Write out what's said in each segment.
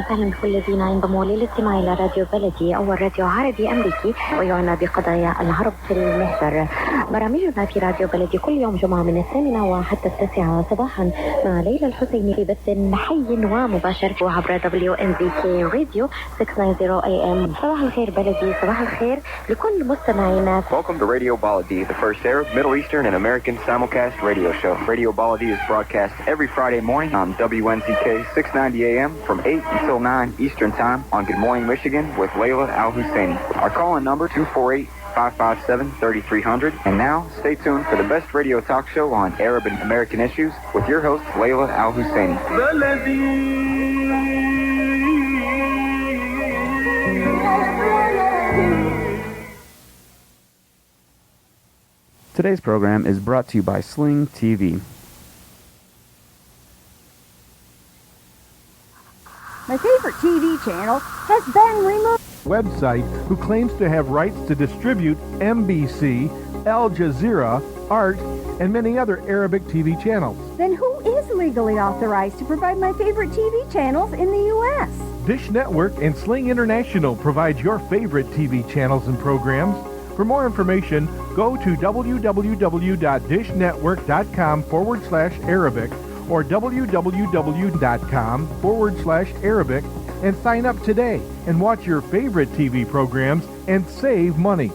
وسهلا بكل الذين ينضموا للاستماع إلى راديو بلدي أول راديو عربي أمريكي ويعنى بقضايا العرب في المحور. برامجنا في راديو بلدي كل يوم جمعة من 8 وحتى 9 صباحا مع ليلى الحسيني في بث حي ومباشر وعبر WNZK راديو 690 AM. صباح الخير بلدي، صباح الخير لكل مستمعينا. Welcome to Radio Baladi, the first Arab, Middle Eastern, and American simulcast radio show. Radio Baladi is broadcast every Friday morning on WNZK 690 AM from 8 until 9 Eastern Time on Good Morning Michigan with Layla Al-Husseini. Our call-in number 248-557-3300. And now, stay tuned for the best radio talk show on Arab and American issues with your host, Layla Al-Husseini. Today's program is brought to you by Sling TV. My favorite TV channel has been removed. Website who claims to have rights to distribute MBC, Al Jazeera, Art, and many other Arabic TV channels. Then who is legally authorized to provide my favorite TV channels in the U.S.? Dish Network and Sling International provide your favorite TV channels and programs. For more information, go to www.dishnetwork.com/Arabic or www.com/Arabic and sign up today and watch your favorite TV programs and save money.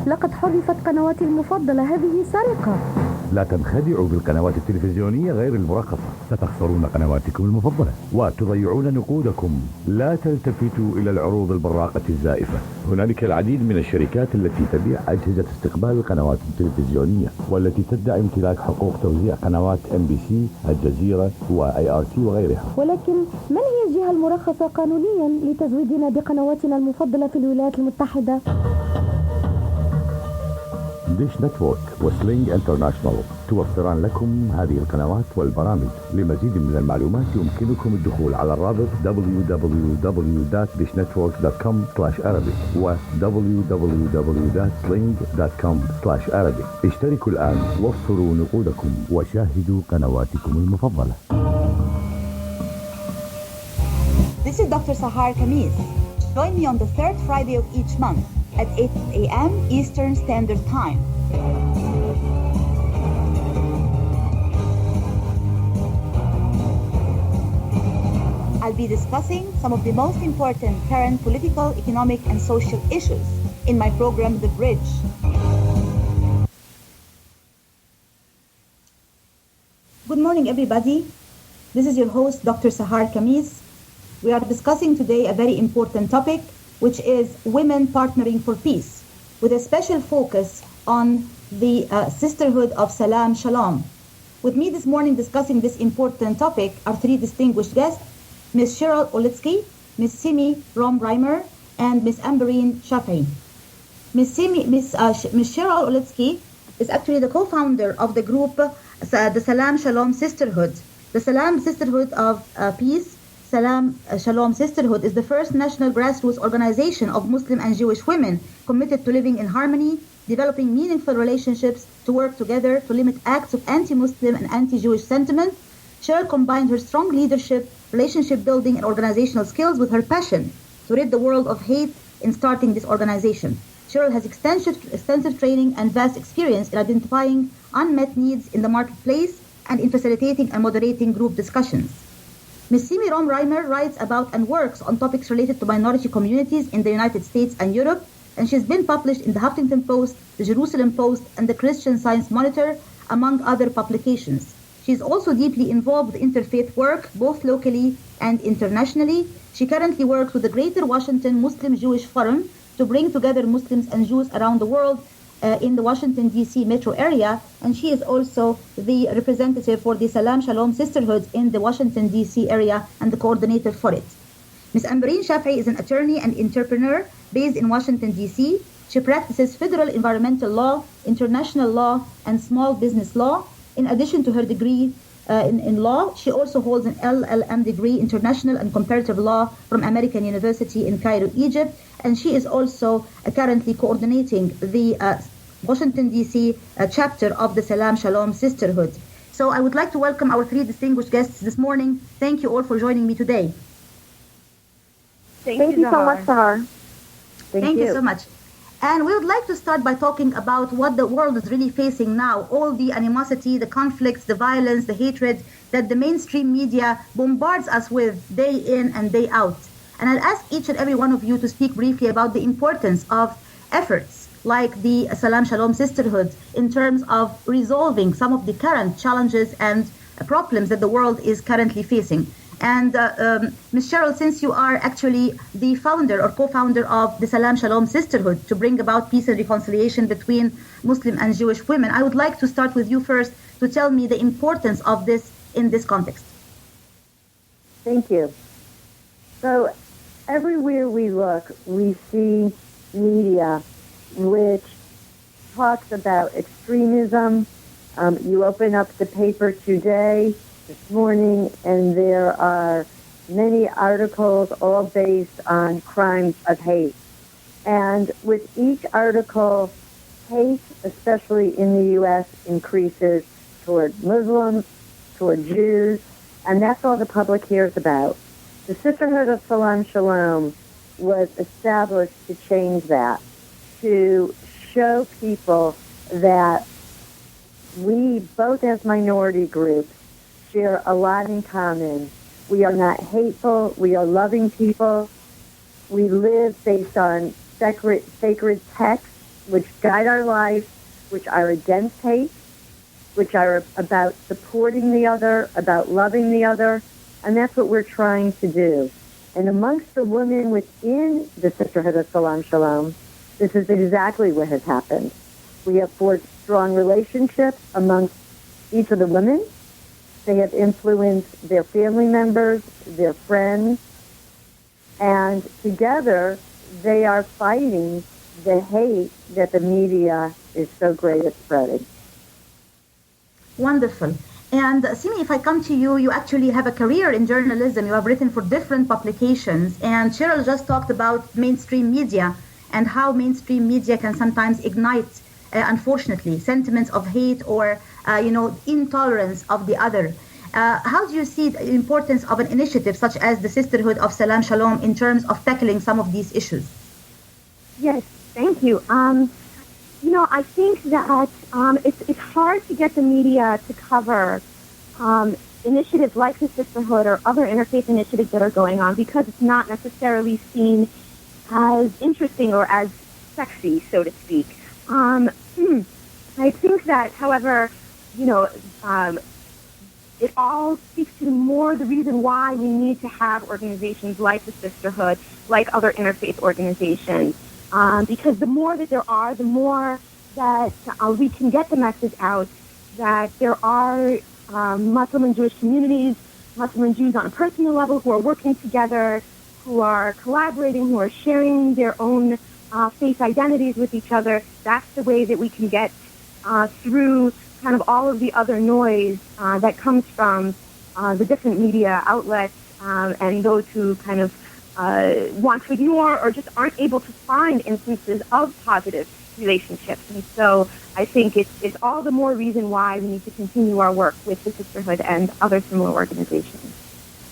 لقد حذفت قنواتي المفضلة. هذه سرقة. لا تنخدعوا بالقنوات التلفزيونية غير المرخصة، ستخسرون قنواتكم المفضلة وتضيعون نقودكم. لا تلتفتوا إلى العروض البراقة الزائفة. هنالك العديد من الشركات التي تبيع أجهزة استقبال القنوات التلفزيونية والتي تدعي امتلاك حقوق توزيع قنوات MBC، الجزيرة وART وغيرها. ولكن من هي الجهة المرخصة قانونيا لتزويدنا بقنواتنا المفضلة في الولايات المتحدة؟ ديش نتورك وسلينج انترناشنال توفران لكم هذه القنوات والبرامج. لمزيد من المعلومات يمكنكم الدخول على الرابط www.dishnetwork.com/Arabic و www.sling.com/Arabic. اشتركوا الآن، وفروا نقودكم وشاهدوا قنواتكم المفضلة. This is Dr. Sahar Khamis. Join me on the third Friday of each month at 8 a.m. Eastern Standard Time. I'll be discussing some of the most important current political, economic, and social issues in my program, The Bridge. Good morning, everybody. This is your host, Dr. Sahar Khamis. We are discussing today a very important topic, which is women partnering for peace, with a special focus on the Sisterhood of Salam, Shalom. With me this morning discussing this important topic are three distinguished guests, Ms. Cheryl Olitsky, Ms. Simi Rom-Reimer, and Ms. Amberine Shafi. Ms. Cheryl Olitsky is actually the co-founder of the group, the Salam Shalom Sisterhood. The Salam Sisterhood of Peace, Salam Shalom Sisterhood, is the first national grassroots organization of Muslim and Jewish women committed to living in harmony, developing meaningful relationships, to work together to limit acts of anti-Muslim and anti-Jewish sentiment. Cheryl combined her strong leadership, relationship building, and organizational skills with her passion to rid the world of hate in starting this organization. Cheryl has extensive training and vast experience in identifying unmet needs in the marketplace and in facilitating and moderating group discussions. Ms. Simi Rom-Reimer writes about and works on topics related to minority communities in the United States and Europe, and she's been published in the Huffington Post, the Jerusalem Post, and the Christian Science Monitor, among other publications. She is also deeply involved with interfaith work, both locally and internationally. She currently works with the Greater Washington Muslim Jewish Forum to bring together Muslims and Jews around the world in the Washington, D.C. metro area, and she is also the representative for the Salam Shalom Sisterhood in the Washington, D.C. area and the coordinator for it. Ms. Amberine Shafi is an attorney and entrepreneur based in Washington, D.C. She practices federal environmental law, international law, and small business law. In addition to her degree in law, she also holds an LLM degree, International and Comparative Law, from American University in Cairo, Egypt, and she is also currently coordinating the Washington, D.C. Chapter of the Salam, Shalom Sisterhood. So I would like to welcome our three distinguished guests this morning. Thank you all for joining me today. Thank you so much, Sahar. Thank you so much. And we would like to start by talking about what the world is really facing now, all the animosity, the conflicts, the violence, the hatred that the mainstream media bombards us with day in and day out. And I'll ask each and every one of you to speak briefly about the importance of efforts like the Salam Shalom Sisterhood in terms of resolving some of the current challenges and problems that the world is currently facing. And Ms. Cheryl, since you are actually the founder or co-founder of the Salam Shalom Sisterhood to bring about peace and reconciliation between Muslim and Jewish women, I would like to start with you first to tell me the importance of this in this context. Thank you. So everywhere we look, we see media which talks about extremism. You open up the paper today, this morning, and there are many articles all based on crimes of hate. And with each article, hate, especially in the U.S., increases toward Muslims, toward Jews, and that's all the public hears about. The Sisterhood of Salam Shalom was established to change that, to show people that we, both as minority groups, share a lot in common. We are not hateful. We are loving people. We live based on sacred texts which guide our lives, which are against hate, which are about supporting the other, about loving the other, and that's what we're trying to do. And amongst the women within the Sisterhood of Salam Shalom, this is exactly what has happened. We have forged strong relationships amongst each of the women. They have influenced their family members, their friends, and together they are fighting the hate that the media is so great at spreading. Wonderful. And Simi, if I come to you, you actually have a career in journalism. You have written for different publications. And Cheryl just talked about mainstream media and how mainstream media can sometimes ignite, unfortunately, sentiments of hate or, intolerance of the other. How do you see the importance of an initiative such as the Sisterhood of Salam Shalom in terms of tackling some of these issues? Yes, thank you. I think that it's hard to get the media to cover initiatives like the Sisterhood or other interfaith initiatives that are going on because it's not necessarily seen as interesting or as sexy, so to speak. I think that, however, it all speaks to more the reason why we need to have organizations like the Sisterhood, like other interfaith organizations, because the more that there are, the more that we can get the message out that there are Muslim and Jewish communities, Muslim and Jews on a personal level who are working together, who are collaborating, who are sharing their own faith identities with each other. That's the way that we can get through kind of all of the other noise that comes from the different media outlets and those who kind of want to ignore or just aren't able to find instances of positive relationships. And so I think it's all the more reason why we need to continue our work with the Sisterhood and other similar organizations.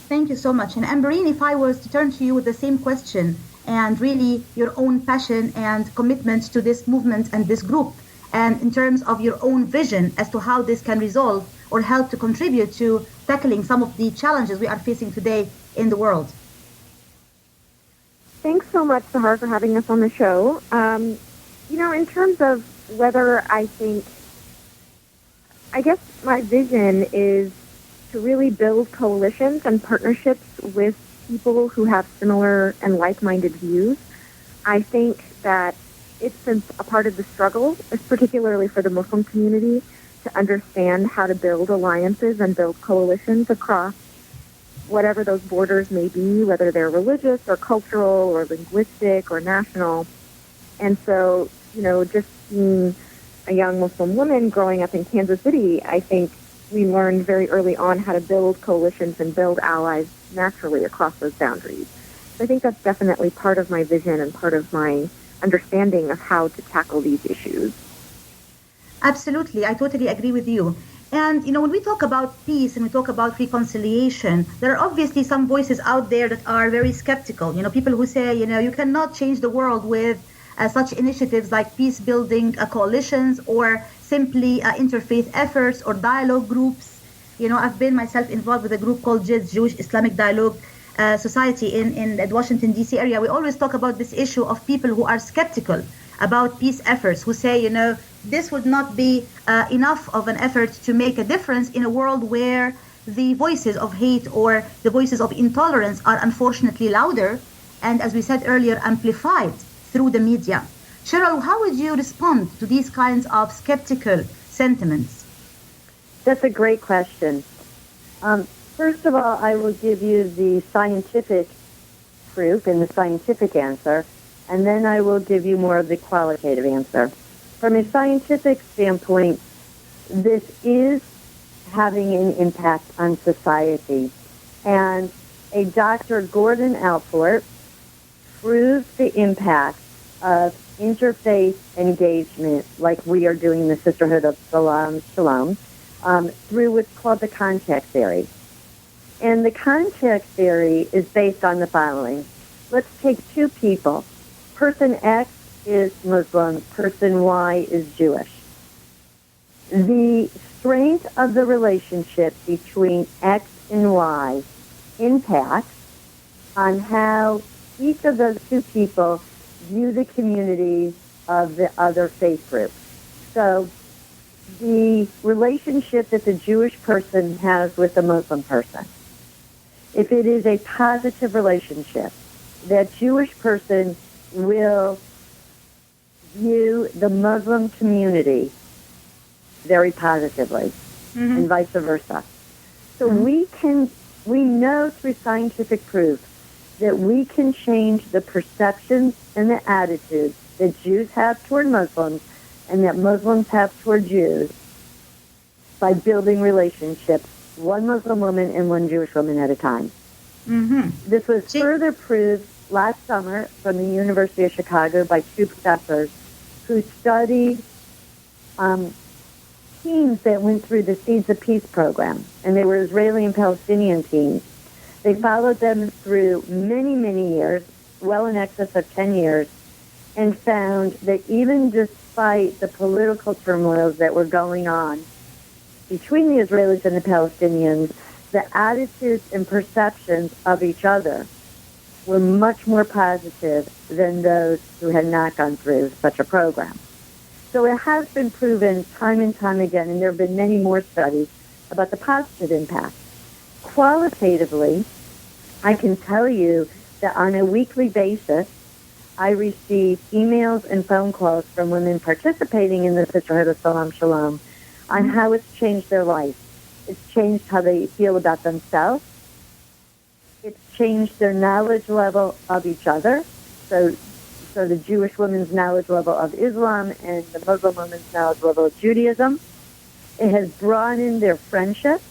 Thank you so much. And Amberine, if I was to turn to you with the same question and really your own passion and commitment to this movement and this group, and in terms of your own vision as to how this can resolve or help to contribute to tackling some of the challenges we are facing today in the world. Thanks so much, Sahar, for having us on the show. In terms of whether I guess my vision is to really build coalitions and partnerships with people who have similar and like-minded views. I think that it's been a part of the struggle, particularly for the Muslim community, to understand how to build alliances and build coalitions across whatever those borders may be, whether they're religious or cultural or linguistic or national. And so, just being a young Muslim woman growing up in Kansas City, I think we learned very early on how to build coalitions and build allies naturally across those boundaries. So I think that's definitely part of my vision and part of my understanding of how to tackle these issues. Absolutely, I totally agree with you. And when we talk about peace and we talk about reconciliation, there are obviously some voices out there that are very skeptical. People who say, you cannot change the world with such initiatives like peace building coalitions or simply interfaith efforts or dialogue groups. I've been myself involved with a group called JIS, Jewish Islamic Dialogue Society in the Washington, D.C. area. We always talk about this issue of people who are skeptical about peace efforts, who say, this would not be enough of an effort to make a difference in a world where the voices of hate or the voices of intolerance are unfortunately louder and, as we said earlier, amplified through the media. Cheryl, how would you respond to these kinds of skeptical sentiments? That's a great question. First of all, I will give you the scientific proof and the scientific answer, and then I will give you more of the qualitative answer. From a scientific standpoint, this is having an impact on society. And a Dr. Gordon Alport proves the impact of interfaith engagement, like we are doing in the Sisterhood of Salam, Shalom, through what's called the context theory. And the context theory is based on the following. Let's take two people. Person X is Muslim, person Y is Jewish. The strength of the relationship between X and Y impacts on how each of those two people view the community of the other faith group. So the relationship that the Jewish person has with the Muslim person, if it is a positive relationship, that Jewish person will view the Muslim community very positively, and vice versa. So we know through scientific proof that we can change the perceptions and the attitudes that Jews have toward Muslims and that Muslims have toward Jews by building relationships, one Muslim woman and one Jewish woman at a time. This was further proved last summer from the University of Chicago by two professors who studied teams that went through the Seeds of Peace program, and they were Israeli and Palestinian teams. They followed them through many, many years, well in excess of 10 years, and found that even despite the political turmoils that were going on between the Israelis and the Palestinians, the attitudes and perceptions of each other were much more positive than those who had not gone through such a program. So it has been proven time and time again, and there have been many more studies about the positive impact. Qualitatively, I can tell you that on a weekly basis, I receive emails and phone calls from women participating in the Sisterhood of Salam Shalom on how it's changed their life. It's changed how they feel about themselves. It's changed their knowledge level of each other. So the Jewish woman's knowledge level of Islam and the Muslim woman's knowledge level of Judaism. It has broadened their friendship.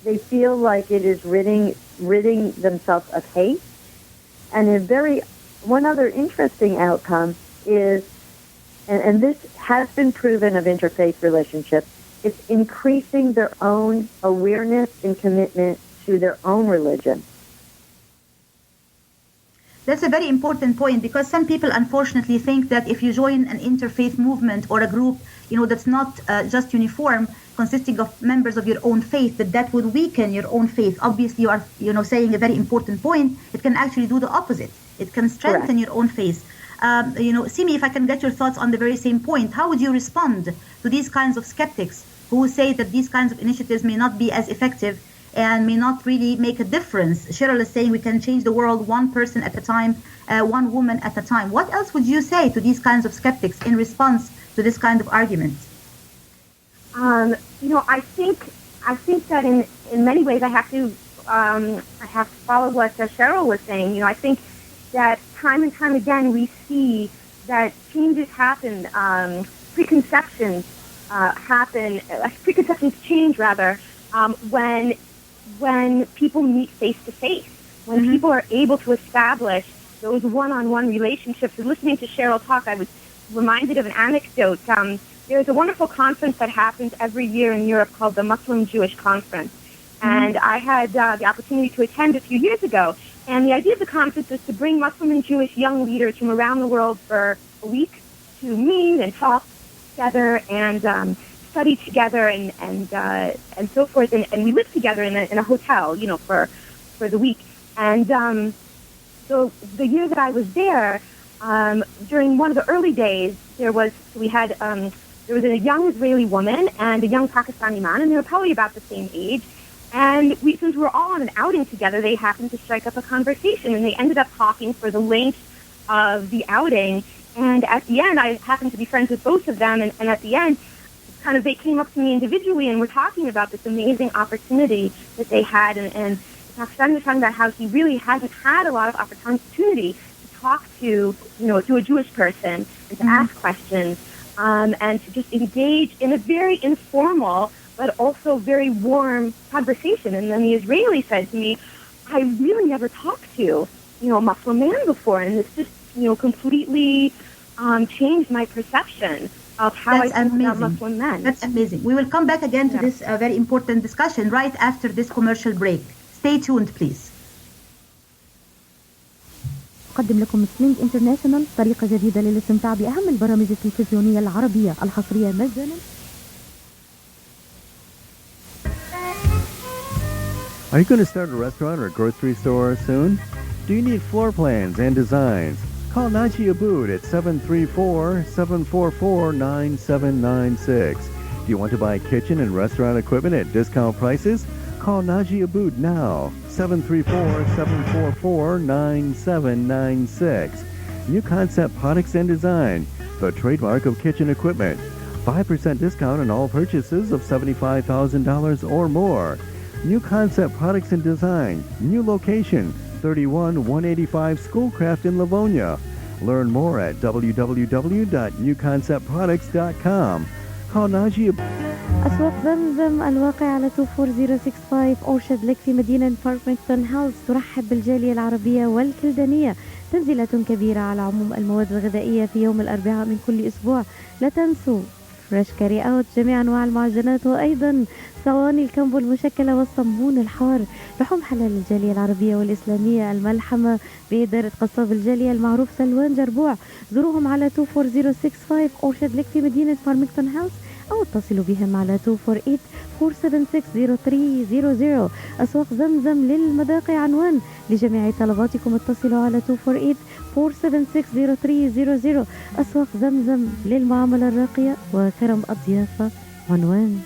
They feel like it is ridding themselves of hate. And one other interesting outcome is, and this has been proven of interfaith relationships, it's increasing their own awareness and commitment to their own religion. That's a very important point, because some people unfortunately think that if you join an interfaith movement or a group, that's not just uniform, consisting of members of your own faith, that would weaken your own faith. Obviously, you are, saying a very important point. It can actually do the opposite. It can strengthen your own faith. Simi, if I can get your thoughts on the very same point, how would you respond to these kinds of skeptics who say that these kinds of initiatives may not be as effective and may not really make a difference? Cheryl is saying we can change the world one person at a time, one woman at a time. What else would you say to these kinds of skeptics in response to this kind of argument? I think that in many ways I have to follow what Cheryl was saying. I think that time and time again we see that changes happen, preconceptions change rather, when people meet face to face, when people are able to establish those one-on-one relationships. And listening to Cheryl talk, I was reminded of an anecdote. there's a wonderful conference that happens every year in Europe called the Muslim-Jewish Conference. And I had the opportunity to attend a few years ago. And the idea of the conference is to bring Muslim and Jewish young leaders from around the world for a week to meet and talk together and study together and so forth. And we lived together in a hotel, for the week. And so the year that I was there, during one of the early days, there was a young Israeli woman and a young Pakistani man, and they were probably about the same age. And since we were all on an outing together, they happened to strike up a conversation, and they ended up talking for the length of the outing. And at the end, I happened to be friends with both of them, and at the end, they came up to me individually and were talking about this amazing opportunity that they had. And Pakistani was talking about how he really hasn't had a lot of opportunity to talk to a Jewish person and to ask questions and to just engage in a very informal but also very warm conversation. And then the Israeli said to me, I really never talked to, a Muslim man before, and this just, completely changed my perception of how I think about Muslim men. That's amazing. We will come back again to this very important discussion right after this commercial break. Stay tuned, please. أقدم لكم سلينج انترناشونال طريقة جديدة للاستمتاع بأهم البرامج التلفزيونية العربية الحصرية مجانا. Are you going to start a restaurant or grocery store soon? Do you need floor plans and designs? Call Naji Abood at 734-744-9796. Do you want to buy kitchen and restaurant equipment at discount prices? Call Naji Abood now, 734-744-9796. New Concept Products and Design, the trademark of kitchen equipment. 5% discount on all purchases of $75,000 or more. New Concept Products and Design, new location, 31185 Schoolcraft in Livonia. Learn more at www.newconceptproducts.com. Call Naji. أسواق زمزم الواقع على 24065 أورشارد ليك في مدينة فارمington هاوس ترحب بالجالية العربية والكلدانية. تنزيلات كبيرة على عموم المواد الغذائية في يوم الأربعاء من كل أسبوع. لا تنسوا فريش كاري أوت، جميع أنواع المعجنات، وأيضا صواني الكمبو المشكلة والصمون الحار. لحوم حلال الجالية العربية والإسلامية، الملحمة بإدارة قصاب الجالية المعروف سلوان جربوع. زوروهم على 24065 أورشارد ليك في مدينة فارمington هاوس أو اتصلوا بهم على 248-476-0300. أسواق زمزم للمذاق عنوان لجميع طلباتكم، اتصلوا على 248-476-0300. أسواق زمزم للمعاملة الراقية وكرم الضيافة عنوان.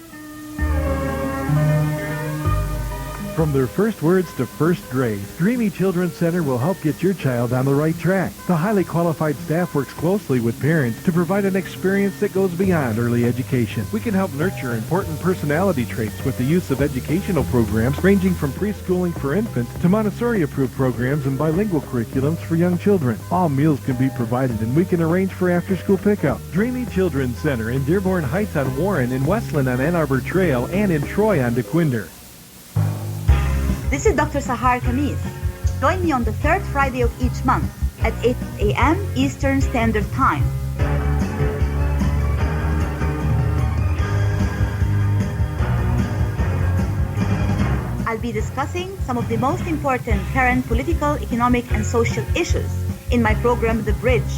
From their first words to first grade, Dreamy Children's Center will help get your child on the right track. The highly qualified staff works closely with parents to provide an experience that goes beyond early education. We can help nurture important personality traits with the use of educational programs ranging from preschooling for infants to Montessori-approved programs and bilingual curriculums for young children. All meals can be provided and we can arrange for after-school pickup. Dreamy Children's Center in Dearborn Heights on Warren, in Westland on Ann Arbor Trail, and in Troy on DeQuinder. This is Dr. Sahar Khamis. Join me on the third Friday of each month at 8 a.m. Eastern Standard Time. I'll be discussing some of the most important current political, economic, and social issues in my program, The Bridge.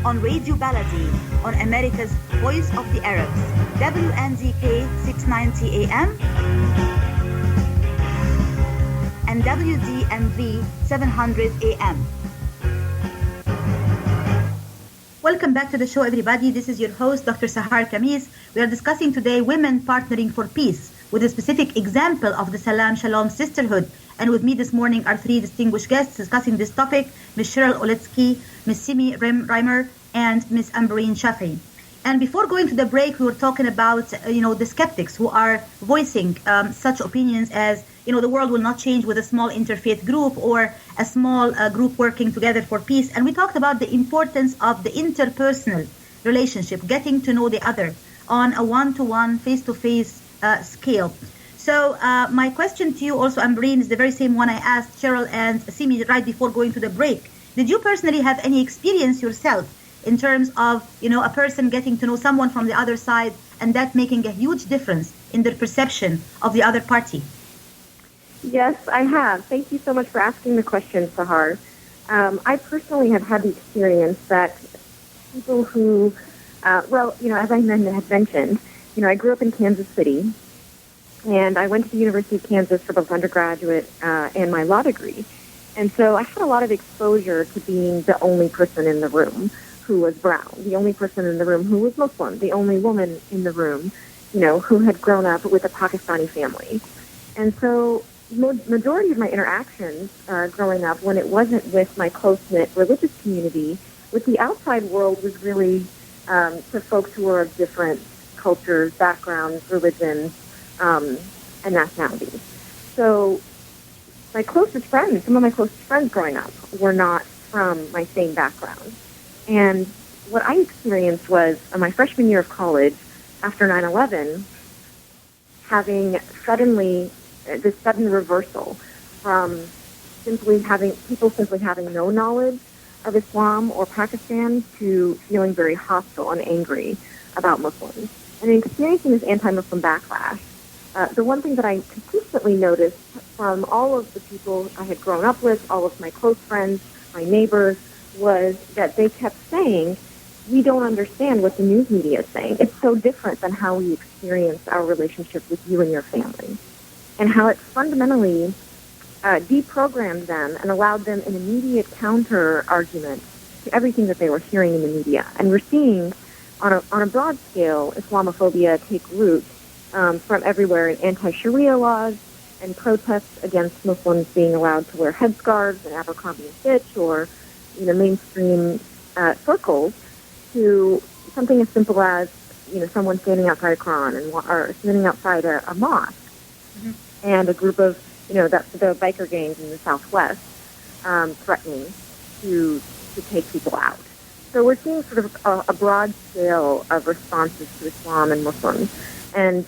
On Radio Baladi, on America's Voice of the Arabs, WNZK 690 AM and WDMV 700 AM. Welcome back to the show, everybody. This is your host, Dr. Sahar Khamis. We are discussing today women partnering for peace with a specific example of the Salam, Shalom, Sisterhood. And with me this morning are three distinguished guests discussing this topic, Ms. Cheryl Oletsky, Ms. Simi Reimer, and Ms. Ambereen Shafi. And before going to the break, we were talking about, the skeptics who are voicing such opinions as, the world will not change with a small interfaith group or a small group working together for peace. And we talked about the importance of the interpersonal relationship, getting to know the other on a one-to-one, face-to-face scale. So my question to you also, Ambereen, is the very same one I asked Cheryl and Simi right before going to the break. Did you personally have any experience yourself in terms of, a person getting to know someone from the other side and that making a huge difference in their perception of the other party? Yes, I have. Thank you so much for asking the question, Sahar. I personally have had the experience that people who, as I had mentioned, I grew up in Kansas City, and I went to the University of Kansas for both undergraduate and my law degree. And so I had a lot of exposure to being the only person in the room who was brown, the only person in the room who was Muslim, the only woman in the room, who had grown up with a Pakistani family. And so majority of my interactions growing up, when it wasn't with my close-knit religious community, with the outside world, was really to folks who were of different cultures, backgrounds, religions, and nationalities. So my closest friends, some of my closest friends growing up, were not from my same background. And what I experienced was, my freshman year of college, after 9/11, having this sudden reversal from simply having no knowledge of Islam or Pakistan to feeling very hostile and angry about Muslims. And in experiencing this anti-Muslim backlash, the one thing that I consistently noticed from all of the people I had grown up with, all of my close friends, my neighbors, was that they kept saying, we don't understand what the news media is saying. It's so different than how we experience our relationship with you and your family. And how it fundamentally deprogrammed them and allowed them an immediate counter-argument to everything that they were hearing in the media. And we're seeing, on a broad scale, Islamophobia take root from everywhere in anti-Sharia laws and protests against Muslims being allowed to wear headscarves in Abercrombie and Fitch or mainstream circles, to something as simple as someone standing outside a Quran or standing outside a mosque, and a group of the biker gangs in the Southwest threatening to take people out. So we're seeing sort of a broad scale of responses to Islam and Muslims. And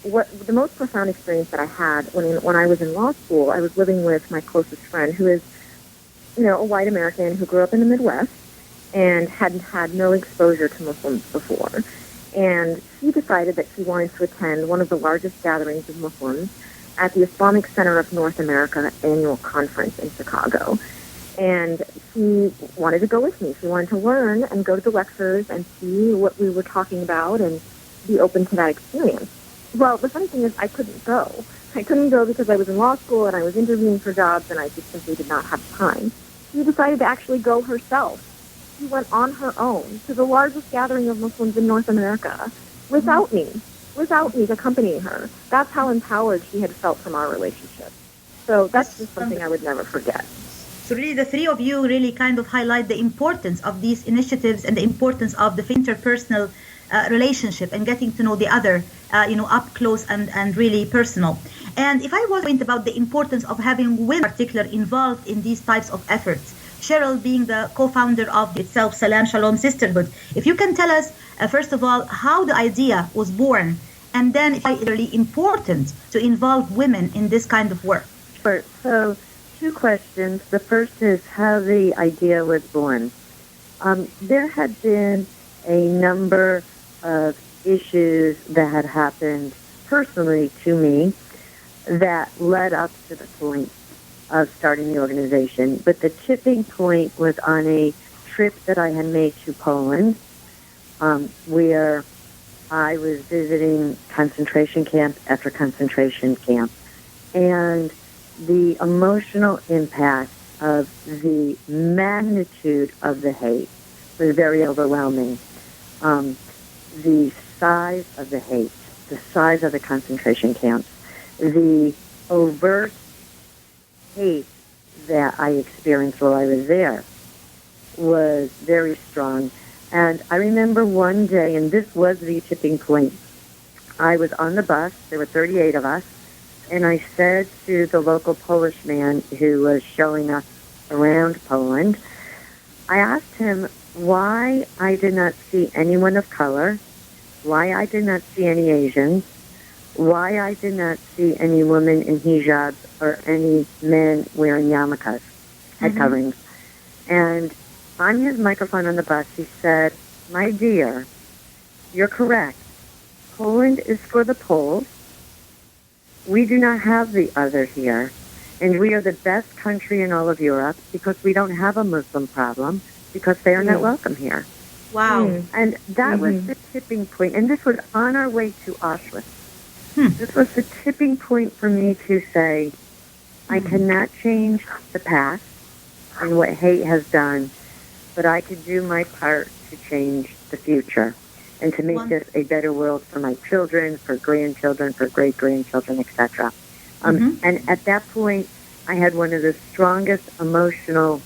what the most profound experience that I had when I was in law school, I was living with my closest friend, who is a white American who grew up in the Midwest and hadn't had no exposure to Muslims before. And she decided that she wanted to attend one of the largest gatherings of Muslims at the Islamic Center of North America annual conference in Chicago. And she wanted to go with me. She wanted to learn and go to the lectures and see what we were talking about and be open to that experience. Well, the funny thing is I couldn't go. I couldn't go because I was in law school and I was interviewing for jobs and I just simply did not have time. She decided to actually go herself. She went on her own to the largest gathering of Muslims in North America without me accompanying her. That's how empowered she had felt from our relationship. So that's just something I would never forget. So really the three of you really kind of highlight the importance of these initiatives and the importance of the interpersonal relationship and getting to know the other, up close and really personal. And if I was to think about the importance of having women in particular involved in these types of efforts, Cheryl being the co-founder of itself, Salam, Shalom, Sisterhood, if you can tell us, first of all, how the idea was born, and then why it's really important to involve women in this kind of work. Sure. So, two questions. The first is how the idea was born. There had been a number of issues that had happened personally to me that led up to the point of starting the organization. But the tipping point was on a trip that I had made to Poland, where I was visiting concentration camp after concentration camp. And the emotional impact of the magnitude of the hate was very overwhelming. The size of the hate, the size of the concentration camps, the overt hate that I experienced while I was there was very strong. And I remember one day, and this was the tipping point, I was on the bus, there were 38 of us, and I said to the local Polish man who was showing us around Poland, I asked him why I did not see anyone of color, why I did not see any Asians, why I did not see any women in hijabs or any men wearing yarmulkes, head coverings. And on his microphone on the bus, he said, "My dear, you're correct. Poland is for the Poles. We do not have the other here. And we are the best country in all of Europe because we don't have a Muslim problem because they are not welcome here." Wow. And that was the tipping point. And this was on our way to Auschwitz. This was the tipping point for me to say, I cannot change the past and what hate has done, but I could do my part to change the future and to make this a better world for my children, for grandchildren, for great-grandchildren, etc. And at that point, I had one of the strongest emotional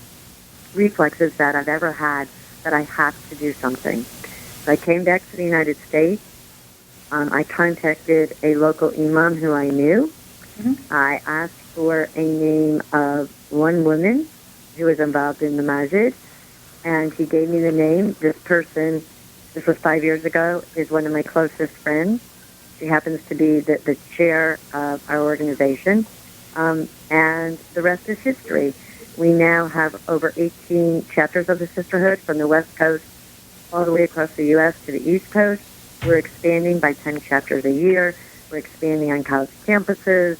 reflexes that I've ever had, that I have to do something. So I came back to the United States. I contacted a local imam who I knew. I asked for a name of one woman who was involved in the masjid, and he gave me the name. This person, this was 5 years ago, is one of my closest friends. She happens to be the chair of our organization, and the rest is history. We now have over 18 chapters of the Sisterhood from the West Coast all the way across the U.S. to the East Coast. We're expanding by 10 chapters a year. We're expanding on college campuses.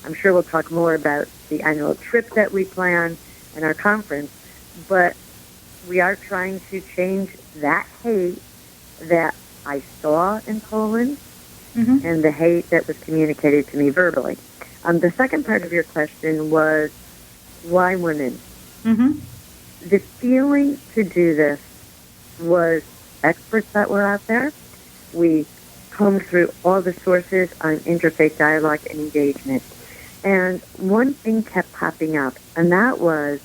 I'm sure we'll talk more about the annual trip that we plan and our conference, but we are trying to change that hate that I saw in Poland and the hate that was communicated to me verbally. The second part of your question was, why women? The feeling to do this was experts that were out there. We combed through all the sources on interfaith dialogue and engagement. And one thing kept popping up, and that was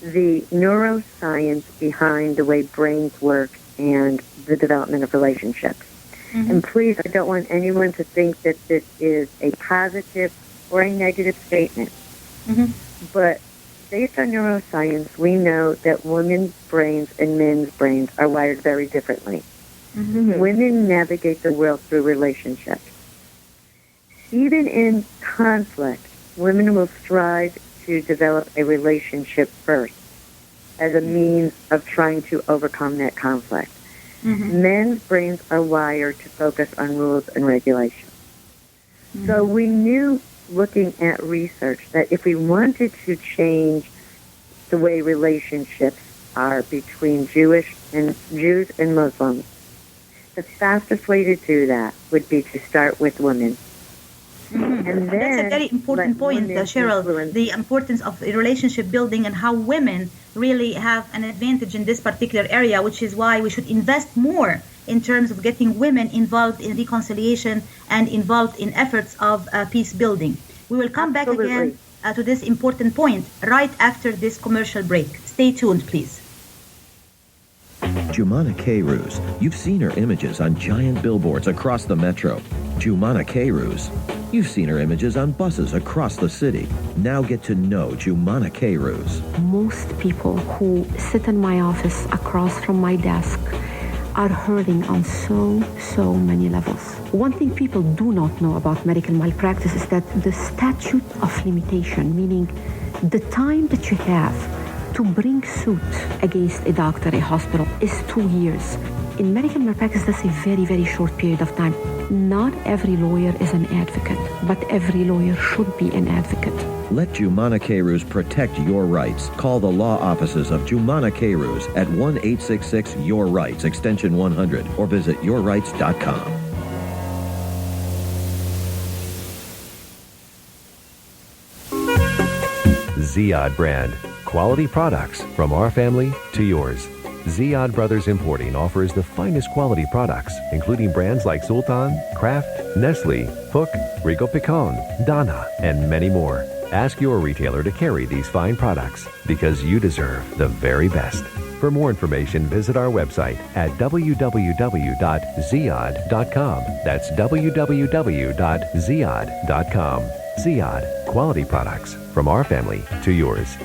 the neuroscience behind the way brains work and the development of relationships. And please, I don't want anyone to think that this is a positive or a negative statement. But based on neuroscience, we know that women's brains and men's brains are wired very differently. Women navigate the world through relationships. Even in conflict, women will strive to develop a relationship first as a means of trying to overcome that conflict. Men's brains are wired to focus on rules and regulations. So we knew, looking at research, that if we wanted to change the way relationships are between Jews and Muslims, the fastest way to do that would be to start with women. And then that's a very important point, Cheryl, the importance of relationship building and how women really have an advantage in this particular area, which is why we should invest more in terms of getting women involved in reconciliation and involved in efforts of peace building. We will come back again to this important point right after this commercial break. Stay tuned, please. Jumana K-Ruse. You've seen her images on giant billboards across the metro. Jumana K-Ruse. You've seen her images on buses across the city. Now get to know Jumana K-Ruse. Most people who sit in my office across from my desk are hurting on so many levels. One thing people do not know about medical malpractice is that the statute of limitation, meaning the time that you have to bring suit against a doctor, a hospital, is 2 years. In medical malpractice, that's a very, very short period of time. Not every lawyer is an advocate, but every lawyer should be an advocate. Let Jumana K-Ruse protect your rights. Call the law offices of Jumana K-Ruse at 1-866-YOUR-RIGHTS, extension 100, or visit yourrights.com. Ziyad brand. Quality products from our family to yours. Ziyad Brothers Importing offers the finest quality products, including brands like Sultan, Kraft, Nestle, Hook, Rico Picon, Donna, and many more. Ask your retailer to carry these fine products because you deserve the very best. For more information, visit our website at www.ziyad.com. That's www.ziyad.com. Ziyad, quality products from our family to yours.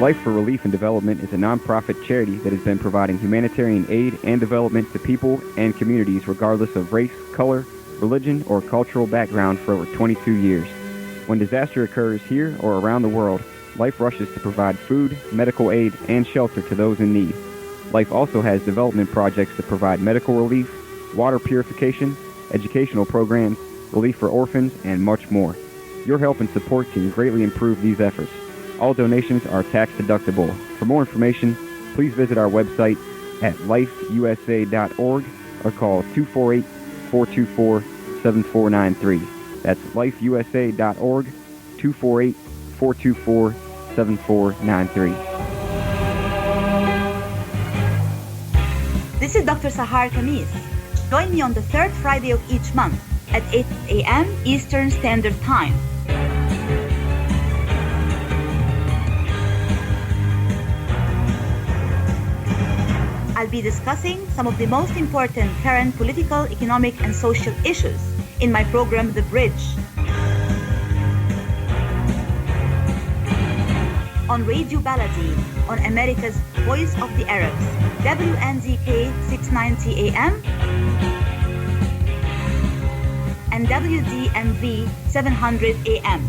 Life for Relief and Development is a nonprofit charity that has been providing humanitarian aid and development to people and communities regardless of race, color, religion, or cultural background for over 22 years. When disaster occurs here or around the world, Life rushes to provide food, medical aid, and shelter to those in need. Life also has development projects that provide medical relief, water purification, educational programs, relief for orphans, and much more. Your help and support can greatly improve these efforts. All donations are tax deductible. For more information, please visit our website at lifeusa.org or call 248-424-7493. That's lifeusa.org, 248-424-7493. This is Dr. Sahar Khamis. Join me on the third Friday of each month at 8 a.m. Eastern Standard Time. I'll be discussing some of the most important current political, economic, and social issues in my program, The Bridge. On Radio Baladi, on America's Voice of the Arabs, WNZK 690 AM and WDMV 700 AM.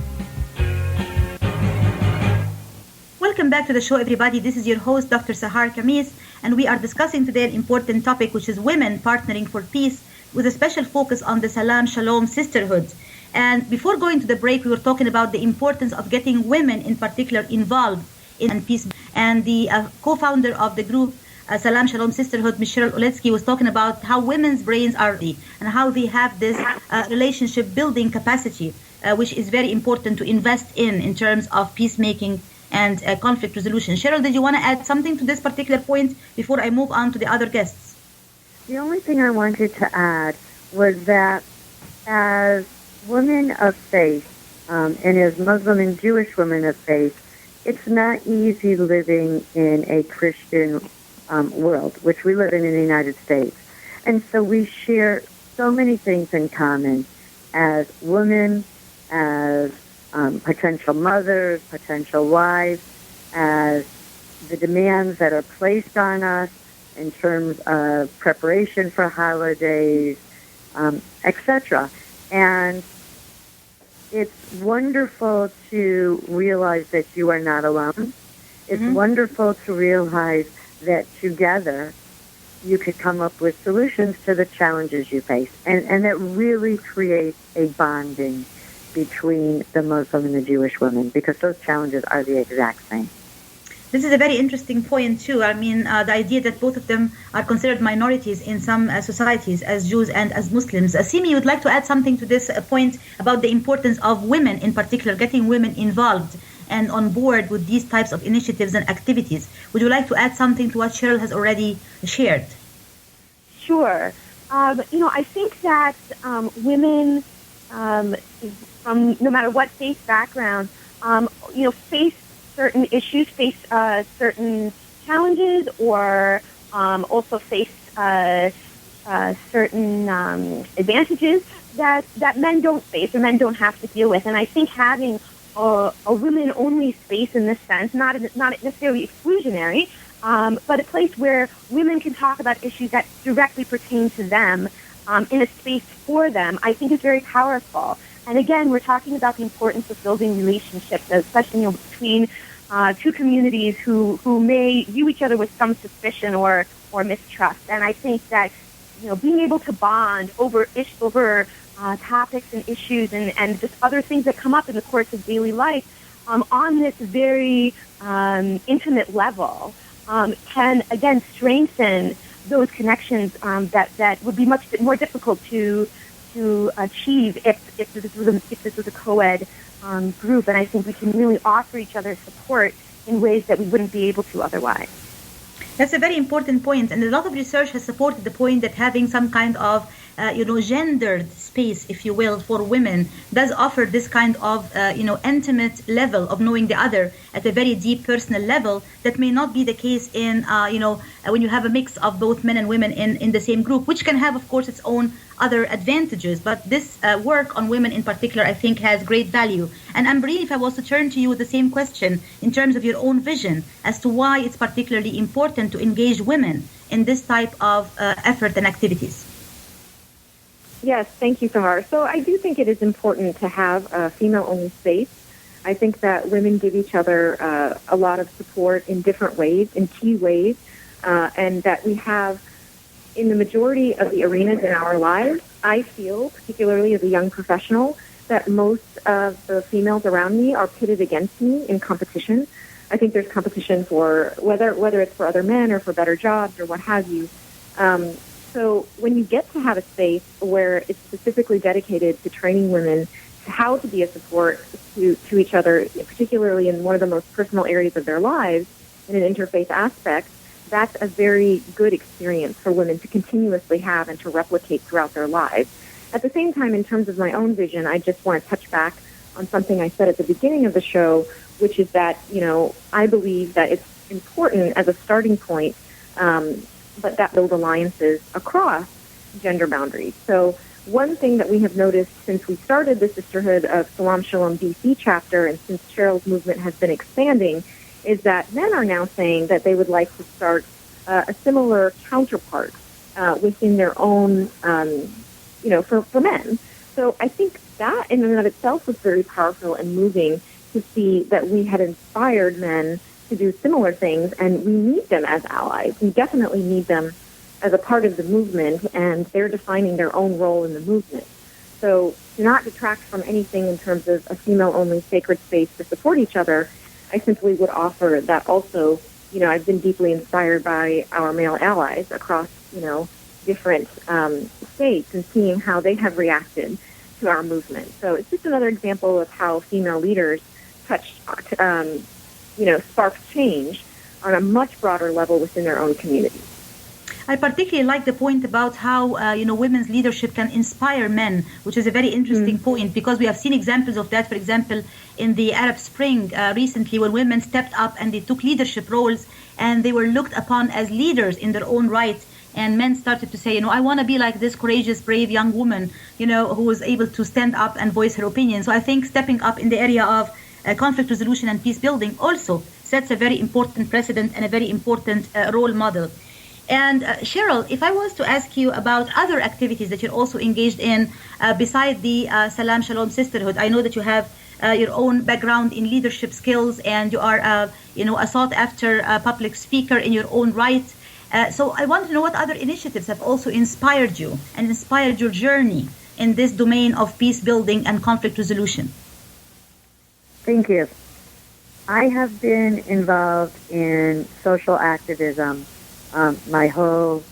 Welcome back to the show, everybody. This is your host, Dr. Sahar Khamis, and we are discussing today an important topic, which is women partnering for peace, with a special focus on the Salam, Shalom, Sisterhood. And before going to the break, we were talking about the importance of getting women in particular involved in peace. And the co-founder of the group, Salam, Shalom, Sisterhood, Michelle Oletsky, was talking about how women's brains are and how they have this relationship building capacity, which is very important to invest in terms of peacemaking and conflict resolution. Cheryl, did you want to add something to this particular point before I move on to the other guests? The only thing I wanted to add was that as women of faith, and as Muslim and Jewish women of faith, it's not easy living in a Christian world, which we live in the United States. And so we share so many things in common as women, as potential mothers, potential wives, as the demands that are placed on us in terms of preparation for holidays, etc. And it's wonderful to realize that you are not alone. It's wonderful to realize that together you could come up with solutions to the challenges you face. And that really creates a bonding between the Muslim and the Jewish women, because those challenges are the exact same. This is a very interesting point, too. I mean, the idea that both of them are considered minorities in some societies as Jews and as Muslims. Simi, you would like to add something to this point about the importance of women in particular, getting women involved and on board with these types of initiatives and activities. Would you like to add something to what Cheryl has already shared? Sure. I think that women, from no matter what faith background, face certain issues, face certain challenges, or also face certain advantages that men don't face or men don't have to deal with. And I think having a women-only space in this sense, not necessarily exclusionary, but a place where women can talk about issues that directly pertain to them in a space for them, I think is very powerful. And again, we're talking about the importance of building relationships, especially between two communities who may view each other with some suspicion or mistrust. And I think that being able to bond over topics and issues and just other things that come up in the course of daily life on this very intimate level can again strengthen those connections that would be much more difficult to achieve if this was a co-ed group. And I think we can really offer each other support in ways that we wouldn't be able to otherwise. That's a very important point, and a lot of research has supported the point that having some kind of gendered space, if you will, for women does offer this kind of intimate level of knowing the other at a very deep personal level that may not be the case in when you have a mix of both men and women in the same group, which can have, of course, its own other advantages. But this work on women in particular, I think, has great value. And Ambreen, if I was to turn to you with the same question in terms of your own vision as to why it's particularly important to engage women in this type of effort and activities. Yes, thank you, Samar. So I do think it is important to have a female-only space. I think that women give each other a lot of support in different ways, in key ways, and that we have, in the majority of the arenas in our lives, I feel, particularly as a young professional, that most of the females around me are pitted against me in competition. I think there's competition for whether it's for other men or for better jobs or what have you. So when you get to have a space where it's specifically dedicated to training women how to be a support to each other, particularly in one of the most personal areas of their lives, in an interfaith aspect, that's a very good experience for women to continuously have and to replicate throughout their lives. At the same time, in terms of my own vision, I just want to touch back on something I said at the beginning of the show, which is that, I believe that it's important as a starting point, but that build alliances across gender boundaries. So one thing that we have noticed since we started the Sisterhood of Salam, Shalom DC chapter, and since Cheryl's movement has been expanding, is that men are now saying that they would like to start a similar counterpart within their own, for men. So I think that in and of itself was very powerful and moving to see that we had inspired men to do similar things, and we need them as allies. We definitely need them as a part of the movement, and they're defining their own role in the movement. So to not detract from anything in terms of a female-only sacred space to support each other, I simply would offer that also, I've been deeply inspired by our male allies across, different states and seeing how they have reacted to our movement. So it's just another example of how female leaders spark change on a much broader level within their own community. I particularly like the point about how, women's leadership can inspire men, which is a very interesting point, because we have seen examples of that, for example, in the Arab Spring recently, when women stepped up and they took leadership roles and they were looked upon as leaders in their own right. And men started to say, I want to be like this courageous, brave young woman, who was able to stand up and voice her opinion. So I think stepping up in the area of conflict resolution and peace building also sets a very important precedent and a very important role model. And Cheryl, if I was to ask you about other activities that you're also engaged in beside the Salam Shalom Sisterhood, I know that you have your own background in leadership skills, and you are, a sought-after public speaker in your own right. So I want to know what other initiatives have also inspired you and inspired your journey in this domain of peace building and conflict resolution. Thank you. I have been involved in social activism my whole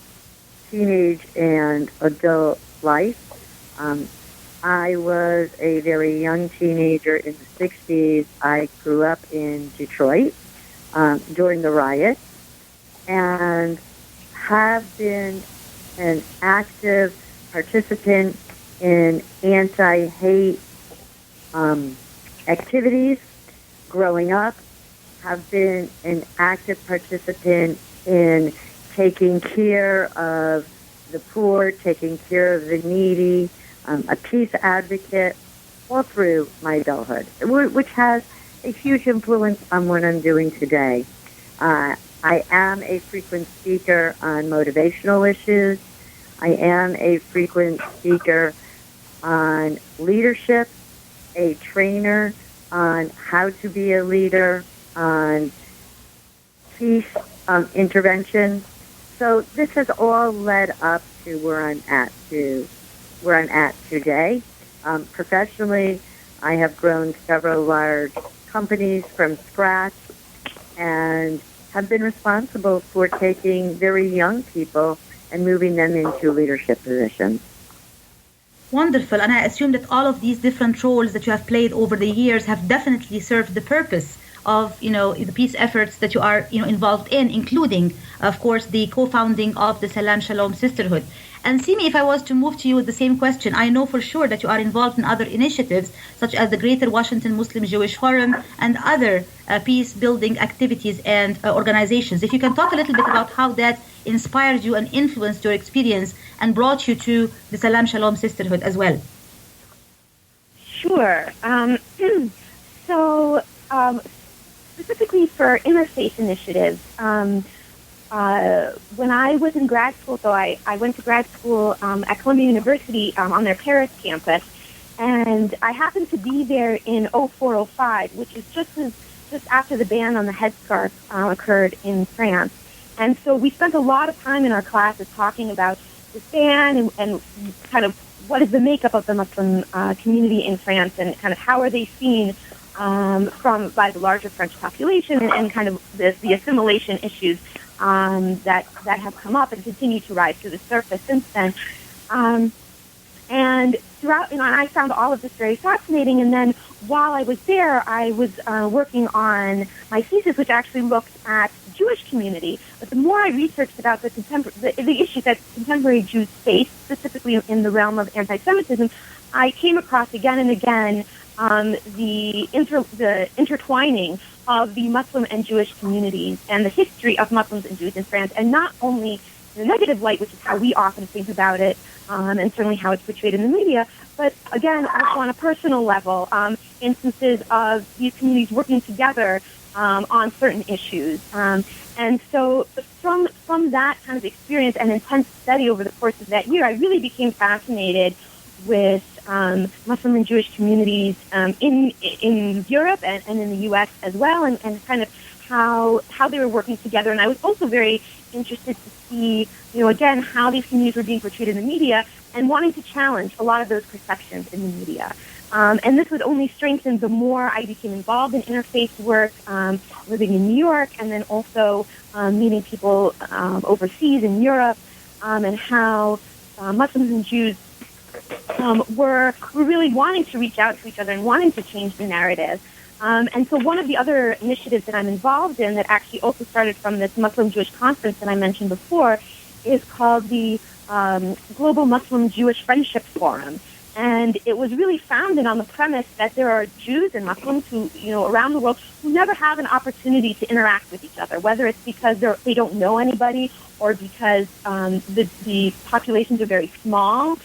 teenage and adult life. I was a very young teenager in the 60s. I grew up in Detroit during the riot and have been an active participant in anti-hate activities growing up, have been an active participant in taking care of the poor, taking care of the needy, a peace advocate all through my adulthood, which has a huge influence on what I'm doing today. I am a frequent speaker on motivational issues. I am a frequent speaker on leadership, a trainer on how to be a leader, on peace intervention. So this has all led up to where I'm at today. Professionally, I have grown several large companies from scratch and have been responsible for taking very young people and moving them into leadership positions. Wonderful. And I assume that all of these different roles that you have played over the years have definitely served the purpose of, the peace efforts that you are, involved in, including, of course, the co-founding of the Salam Shalom Sisterhood. And Simi, if I was to move to you with the same question, I know for sure that you are involved in other initiatives, such as the Greater Washington Muslim Jewish Forum and other peace-building activities and organizations. If you can talk a little bit about how that inspired you and influenced your experience and brought you to the Salam Shalom Sisterhood as well. Sure. Specifically for interfaith initiatives, when I was in grad school, so I went to grad school at Columbia University on their Paris campus, and I happened to be there in 0405, which is just after the ban on the headscarf occurred in France. And so we spent a lot of time in our classes talking about this ban and kind of what is the makeup of the Muslim community in France, and kind of how are they seen by the larger French population, and kind of the assimilation issues that have come up and continue to rise to the surface since then. And throughout, and I found all of this very fascinating. And then while I was there, I was working on my thesis, which actually looked at the Jewish community. But the more I researched about the issues that contemporary Jews face, specifically in the realm of anti-Semitism, I came across again and again the intertwining of the Muslim and Jewish communities and the history of Muslims and Jews in France, and not only in a negative light, which is how we often think about it, and certainly how it's portrayed in the media, but again, also on a personal level, instances of these communities working together on certain issues. And so from that kind of experience and intense study over the course of that year, I really became fascinated with Muslim and Jewish communities in Europe and in the U.S. as well, and kind of how they were working together. And I was also very interested to see, again, how these communities were being portrayed in the media, and wanting to challenge a lot of those perceptions in the media. And this would only strengthen the more I became involved in interfaith work, living in New York, and then also meeting people overseas in Europe, and how Muslims and Jews were really wanting to reach out to each other and wanting to change the narrative. And so one of the other initiatives that I'm involved in that actually also started from this Muslim-Jewish conference that I mentioned before is called the Global Muslim-Jewish Friendship Forum. And it was really founded on the premise that there are Jews and Muslims who, around the world who never have an opportunity to interact with each other, whether it's because they don't know anybody, or because the populations are very small,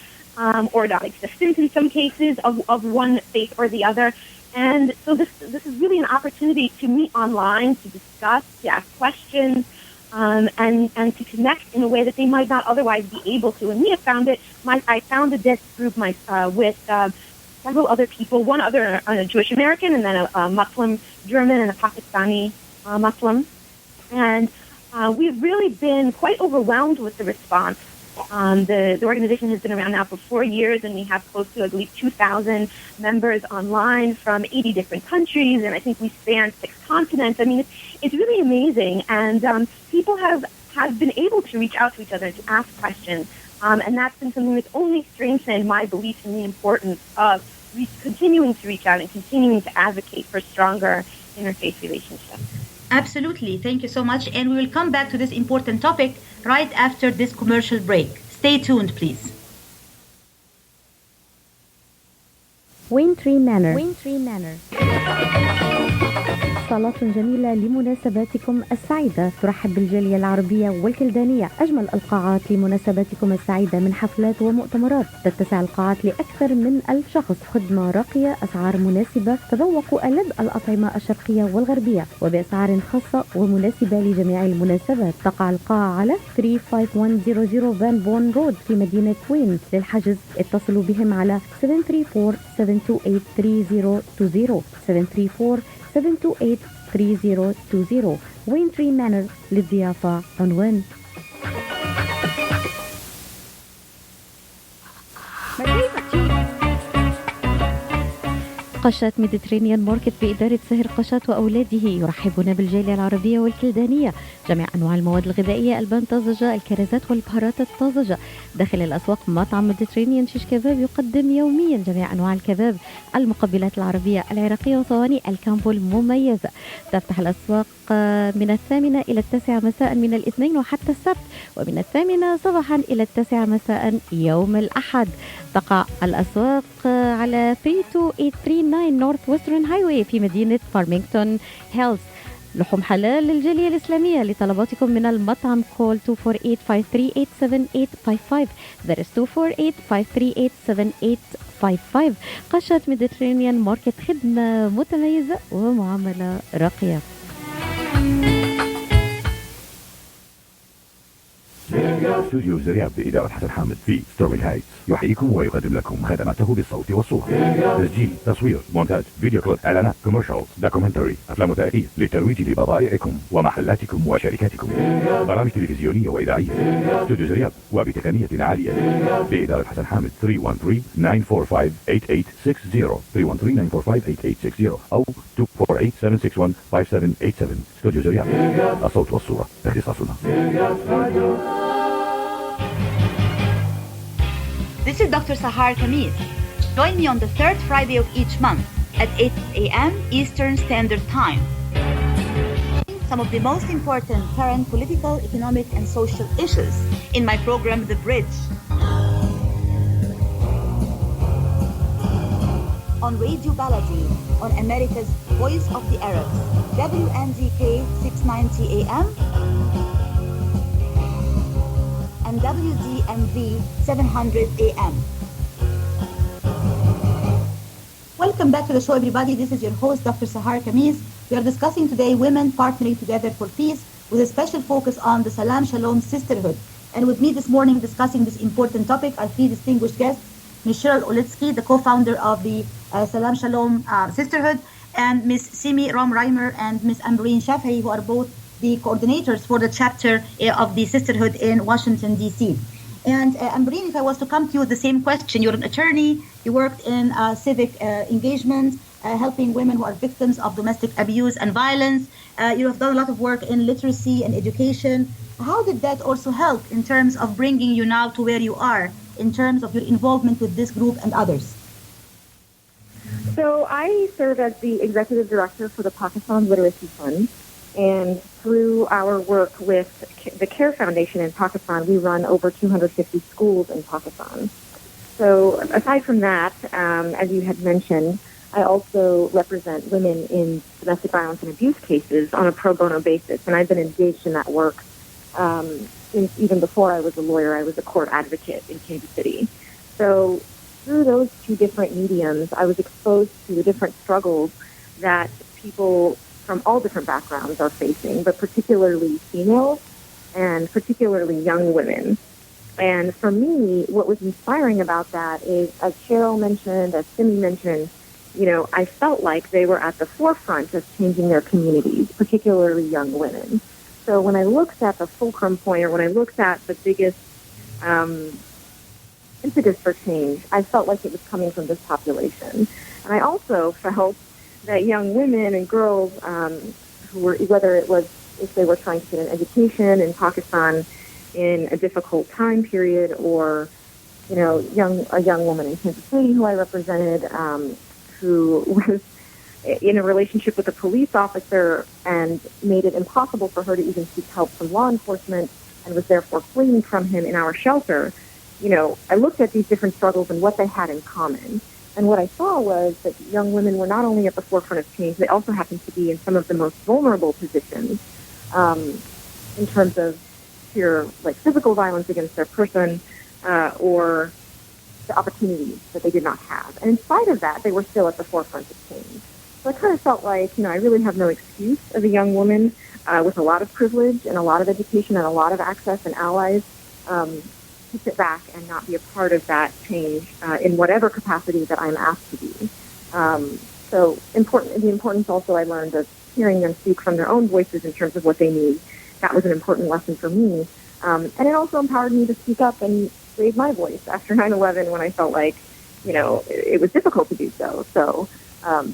or non-existent in some cases of one faith or the other. And so this is really an opportunity to meet online, to discuss, to ask questions, and to connect in a way that they might not otherwise be able to. And we have found it. I founded this group with several other people, one other Jewish American, and then a Muslim German and a Pakistani Muslim. And we've really been quite overwhelmed with the response. The organization has been around now for 4 years, and we have close to, I believe, 2,000 members online from 80 different countries, and I think we span 6 continents. I mean, it's really amazing, and people have been able to reach out to each other and to ask questions, and that's been something that's only strengthened my belief in the importance of continuing to reach out and continuing to advocate for stronger interfaith relationships. Absolutely. Thank you so much. And we will come back to this important topic right after this commercial break. Stay tuned, please. Wintry Manor. صالات جميلة لمناسباتكم السعيدة. ترحب بالجالية العربية والكلدانية. أجمل القاعات لمناسباتكم السعيدة من حفلات ومؤتمرات. تتسع القاعات لأكثر من 1000 شخص. خدمة راقية، أسعار مناسبة. تذوقوا ألذ الأطعمة الشرقية والغربية وبأسعار خاصة ومناسبة لجميع المناسبات. تقع القاعة على 35100 فان بون رود في مدينة كوين. للحجز اتصلوا بهم على 734-728-3020 734-728-3020. وينتري مانر للضيافة عنوان. قشات ميديترينيان ماركت بإدارة سهر قشات وأولاده يرحبون بالجالية العربية والكلدانية. جميع أنواع المواد الغذائية، البان طازجة، الكرزات والبهارات الطازجة. داخل الأسواق مطعم ميديترينيان شيش كباب يقدم يوميا جميع أنواع الكباب، المقبلات العربية العراقية وصواني الكامبو المميزة. تفتح الأسواق من 8 إلى 9 مساء من الاثنين وحتى السبت، ومن 8 صباحا إلى 9 مساء يوم الأحد. تقع الأسواق على 32839 نورث ويسترن هايوي في مدينة فارمينغتون هيلز. لحوم حلال للجالية الإسلامية. لطلباتكم من المطعم كول 248-538-7855. That is 248-538-7855. قشة ميديترينيان ماركت، خدمة متميزة ومعاملة راقية. استوديو زرياب بإدارة حسن حامد في ستورمي هايتس يحييكم ويقدم لكم خدماته بالصوت والصورة، تسجيل، تصوير، مونتاج، فيديو كليب، إعلانات، كوميرشالز، دوكيومنتري، أفلام وثائقية للترويج لبضائعكم ومحلاتكم وشركاتكم، برامج تلفزيونية وإذاعية. استوديو زرياب وبتقنية عالية بإدارة حسن حامد 313-945-8860 313-945-8860 أو 248-761-5787. استوديو زرياب، الصوت والصورة اختصاصنا. This is Dr. Sahar Khamis. Join me on the third Friday of each month at 8 a.m. Eastern Standard Time. Some of the most important current political, economic, and social issues in my program, The Bridge. On Radio Baladi, on America's Voice of the Arabs, WNZK 690 AM, and WDMV 700 AM. Welcome back to the show, everybody. This is your host, Dr. Sahar Khamis. We are discussing today women partnering together for peace with a special focus on the Salam, Shalom, Sisterhood. And with me this morning discussing this important topic are three distinguished guests, Ms. Cheryl Olitsky, the co-founder of the Salam, Shalom, Sisterhood, and Ms. Simi Rom-Reimer and Ms. Ambreen Shafii, who are both the coordinators for the chapter of the Sisterhood in Washington, D.C. And Ambreen, if I was to come to you with the same question, you're an attorney, you worked in civic engagement, helping women who are victims of domestic abuse and violence. You have done a lot of work in literacy and education. How did that also help in terms of bringing you now to where you are, in terms of your involvement with this group and others? So I serve as the executive director for the Pakistan Literacy Fund. And through our work with the CARE Foundation in Pakistan, we run over 250 schools in Pakistan. So aside from that, as you had mentioned, I also represent women in domestic violence and abuse cases on a pro bono basis. And I've been engaged in that work since even before I was a lawyer. I was a court advocate in Kansas City. So through those two different mediums, I was exposed to the different struggles that people from all different backgrounds are facing, but particularly females and particularly young women. And for me, what was inspiring about that is, as Cheryl mentioned, as Simi mentioned, I felt like they were at the forefront of changing their communities, particularly young women. So when I looked at the fulcrum point, or when I looked at the biggest impetus for change, I felt like it was coming from this population. And I also felt that young women and girls who were, whether it was if they were trying to get an education in Pakistan in a difficult time period, or a young woman in Kansas City who I represented, who was in a relationship with a police officer and made it impossible for her to even seek help from law enforcement, and was therefore fleeing from him in our shelter. I looked at these different struggles and what they had in common. And what I saw was that young women were not only at the forefront of change, they also happened to be in some of the most vulnerable positions in terms of pure, physical violence against their person or the opportunities that they did not have. And in spite of that, they were still at the forefront of change. So I kind of felt like, I really have no excuse as a young woman with a lot of privilege and a lot of education and a lot of access and allies to sit back and not be a part of that change in whatever capacity that I'm asked to be. So the importance also I learned of hearing them speak from their own voices in terms of what they need. That was an important lesson for me. And it also empowered me to speak up and raise my voice after 9/11 when I felt like, it was difficult to do so. So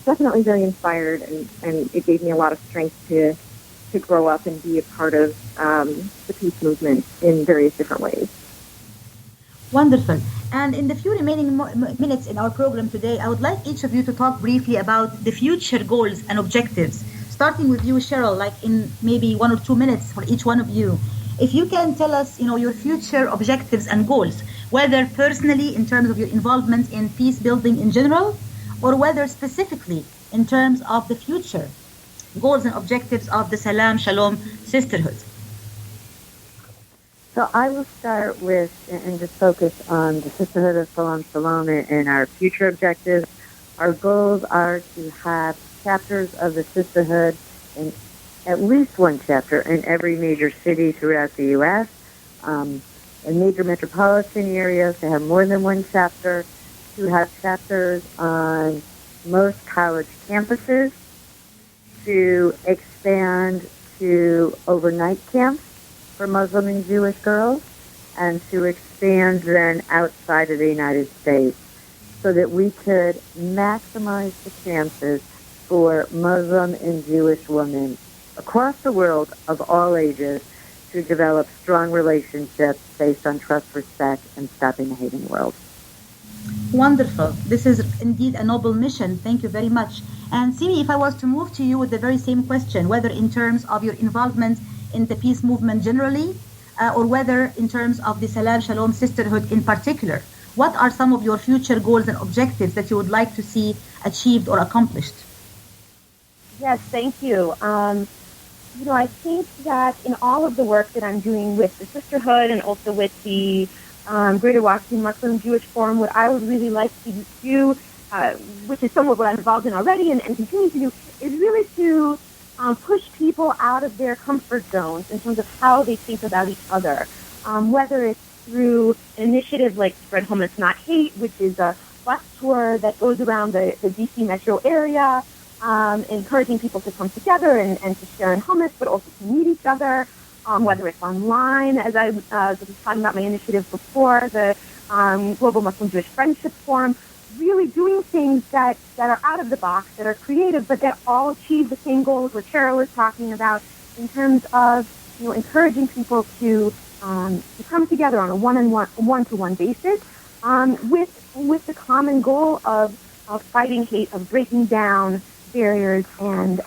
definitely very inspired, and it gave me a lot of strength to grow up and be a part of the peace movement in various different ways. Wonderful. And in the few remaining minutes in our program today, I would like each of you to talk briefly about the future goals and objectives. Starting with you, Cheryl, in maybe 1 or 2 minutes for each one of you. If you can tell us, your future objectives and goals, whether personally in terms of your involvement in peace building in general, or whether specifically in terms of the future goals and objectives of the Salam, Shalom, Sisterhood. So I will start with and just focus on the Sisterhood of Salam, Shalom and our future objectives. Our goals are to have chapters of the Sisterhood in at least one chapter in every major city throughout the U.S. in major metropolitan areas to have more than one chapter, to have chapters on most college campuses, to expand to overnight camps for Muslim and Jewish girls, and to expand then outside of the United States so that we could maximize the chances for Muslim and Jewish women across the world of all ages to develop strong relationships based on trust, respect, and stopping the hate in the world. Wonderful. This is indeed a noble mission. Thank you very much. And Simi, if I was to move to you with the very same question, whether in terms of your involvement in the peace movement generally, or whether in terms of the Salam Shalom Sisterhood in particular, what are some of your future goals and objectives that you would like to see achieved or accomplished? Yes, thank you. I think that in all of the work that I'm doing with the Sisterhood and also with the Greater Washington Muslim Jewish Forum, what I would really like to do, which is somewhat what I'm involved in already and continue to do, is really to push people out of their comfort zones in terms of how they think about each other, whether it's through an initiative like Spread Hummus Not Hate, which is a bus tour that goes around the D.C. metro area, encouraging people to come together and to share in hummus, but also to meet each other, whether it's online, as I was talking about my initiative before, the Global Muslim Jewish Friendship Forum, really doing things that are out of the box, that are creative, but that all achieve the same goals what Cheryl was talking about in terms of encouraging people to come together on a one-to-one basis with the common goal of fighting hate, of breaking down barriers, and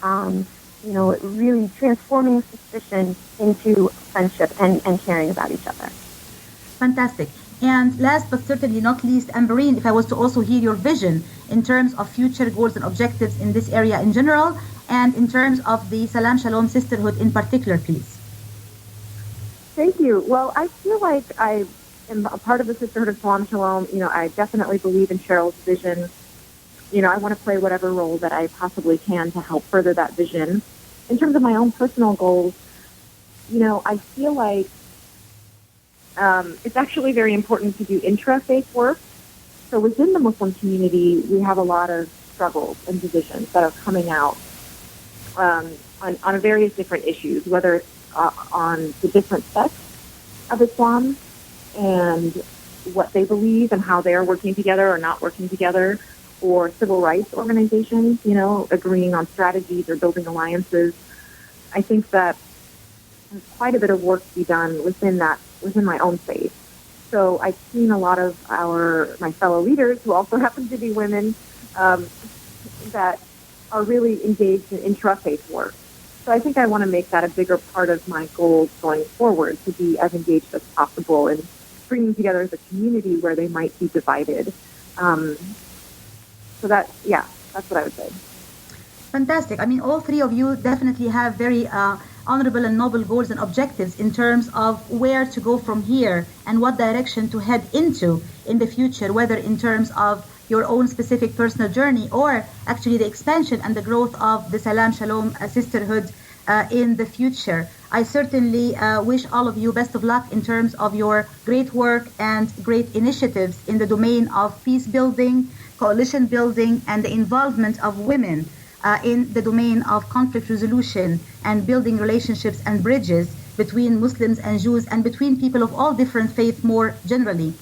really transforming suspicion into friendship and caring about each other. Fantastic. And last but certainly not least, Amberine, if I was to also hear your vision in terms of future goals and objectives in this area in general, and in terms of the Salam Shalom Sisterhood in particular, please. Thank you. Well, I feel like I am a part of the Sisterhood of Salam Shalom. I definitely believe in Cheryl's vision. I want to play whatever role that I possibly can to help further that vision. In terms of my own personal goals, I feel like it's actually very important to do intra-faith work. So within the Muslim community, we have a lot of struggles and divisions that are coming out on various different issues, whether it's on the different sects of Islam and what they believe and how they are working together or not working together, or civil rights organizations, agreeing on strategies or building alliances. I think that there's quite a bit of work to be done within my own faith. So I've seen a lot of my fellow leaders, who also happen to be women, that are really engaged in intra-faith work. So I think I want to make that a bigger part of my goals going forward, to be as engaged as possible in bringing together the community where they might be divided. So that's what I would say. Fantastic. I mean, all three of you definitely have very honorable and noble goals and objectives in terms of where to go from here and what direction to head into in the future, whether in terms of your own specific personal journey or actually the expansion and the growth of the Salam Shalom Sisterhood in the future. I certainly wish all of you best of luck in terms of your great work and great initiatives in the domain of peace building, coalition building, and the involvement of women in the domain of conflict resolution and building relationships and bridges between Muslims and Jews and between people of all different faiths more generally.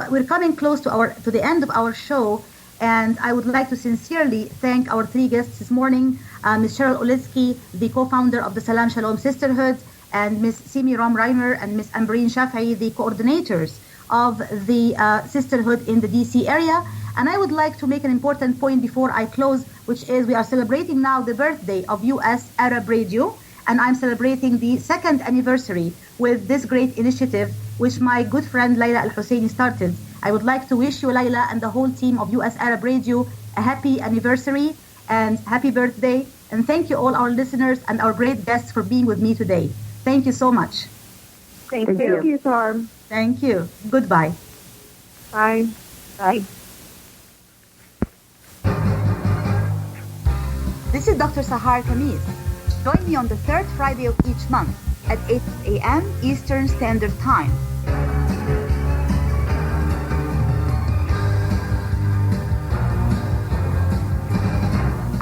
We're coming close to the end of our show, and I would like to sincerely thank our three guests this morning, Ms. Cheryl Olitsky, the co-founder of the Salam Shalom Sisterhood, and Ms. Simi Ram-Reimer and Ms. Amberine Shafi'i, the coordinators of the Sisterhood in the DC area. And I would like to make an important point before I close, which is we are celebrating now the birthday of US Arab Radio, and I'm celebrating the second anniversary with this great initiative, which my good friend Layla Al-Husseini started. I would like to wish you, Layla, and the whole team of US Arab Radio a happy anniversary and happy birthday. And thank you all our listeners and our great guests for being with me today. Thank you so much. Thank you, Sarm. Thank you. Goodbye. Bye. Bye. This is Dr. Sahar Khamis. Join me on the third Friday of each month at 8 a.m. Eastern Standard Time.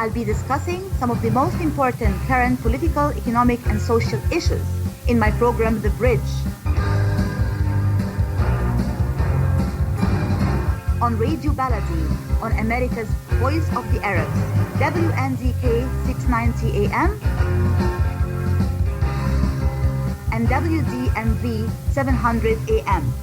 I'll be discussing some of the most important current political, economic, and social issues in my program, The Bridge. On Radio Baladi, on America's Voice of the Arabs, WNZK 690 AM and WDMV 700 AM.